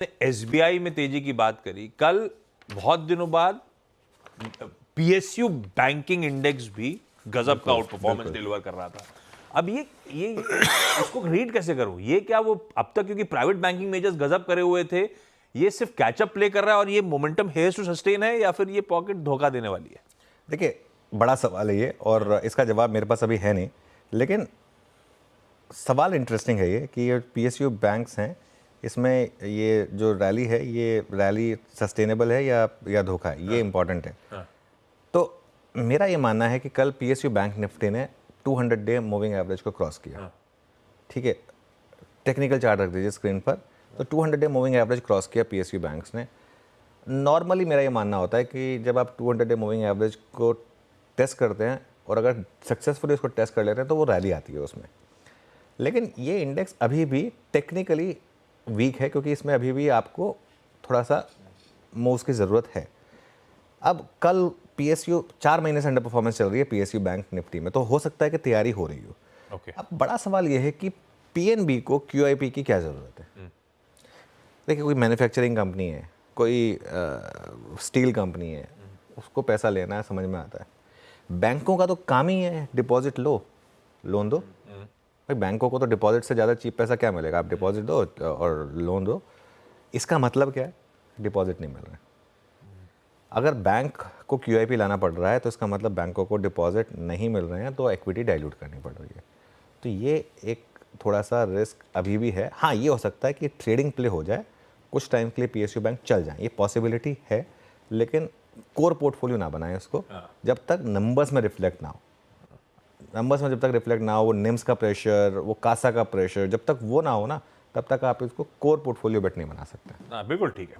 SBI में तेजी की बात करी, कल बहुत दिनों बाद पीएसयू बैंकिंग इंडेक्स भी गजब का आउट परफॉर्मेंस डिलीवर कर रहा था। अब ये इसको रीड कैसे करूं? ये क्या वो अब तक क्योंकि प्राइवेट बैंकिंग मेजर्स गजब करे हुए थे, ये सिर्फ कैचअप प्ले कर रहा है और ये मोमेंटम हेयर्स टू सस्टेन है, या फिर ये पॉकेट धोखा देने वाली है? देखिए, बड़ा सवाल है ये और इसका जवाब मेरे पास अभी है नहीं, लेकिन सवाल इंटरेस्टिंग है ये कि ये पीएसयू बैंक्स हैं, इसमें ये जो रैली है ये रैली सस्टेनेबल है या धोखा है, ये इंपॉर्टेंट है। तो मेरा ये मानना है कि कल पीएसयू बैंक निफ्टी ने 200 डे मूविंग एवरेज को क्रॉस किया। ठीक है, टेक्निकल चार्ट रख दीजिए स्क्रीन पर। तो 200 डे मूविंग एवरेज क्रॉस किया पीएसयू बैंक्स ने। नॉर्मली मेरा ये मानना होता है कि जब आप 200 डे मूविंग एवरेज को टेस्ट करते हैं और अगर सक्सेसफुली उसको टेस्ट कर लेते हैं तो वो रैली आती है उसमें। लेकिन ये इंडेक्स अभी भी टेक्निकली वीक है क्योंकि इसमें अभी भी आपको थोड़ा सा मूव्स की ज़रूरत है। अब कल पीएसयू 4 महीने से अंडर परफॉर्मेंस चल रही है पीएसयू बैंक निफ्टी में, तो हो सकता है कि तैयारी हो रही हो। अब बड़ा सवाल ये है कि पीएनबी को क्यूआईपी की क्या ज़रूरत है? देखिए, कोई मैन्युफैक्चरिंग कंपनी है, कोई स्टील कंपनी है, उसको पैसा लेना है, समझ में आता है। बैंकों का तो काम ही है डिपॉजिट लो, लोन दो। भाई, बैंकों को तो डिपॉजिट से ज़्यादा चीप पैसा क्या मिलेगा? आप डिपॉजिट दो और लोन दो। इसका मतलब क्या है? डिपॉजिट नहीं मिल रहा है। अगर बैंक को क्यूआईपी लाना पड़ रहा है तो इसका मतलब बैंकों को डिपॉजिट नहीं मिल रहे हैं, तो इक्विटी डाइल्यूट करनी पड़ रही है। तो ये एक थोड़ा सा रिस्क अभी भी है। हाँ, ये हो सकता है कि ट्रेडिंग प्ले हो जाए, कुछ टाइम के लिए पीएसयू बैंक चल जाए, ये पॉसिबिलिटी है, लेकिन कोर पोर्टफोलियो ना बनाएं उसको जब तक नंबर्स में रिफ्लेक्ट ना हो। नंबर्स में जब तक रिफ्लेक्ट ना हो, वो निम्स का प्रेशर, वो कासा का प्रेशर, जब तक वो ना हो ना, तब तक आप इसको कोर पोर्टफोलियो बेट नहीं बना सकते। बिल्कुल ठीक है।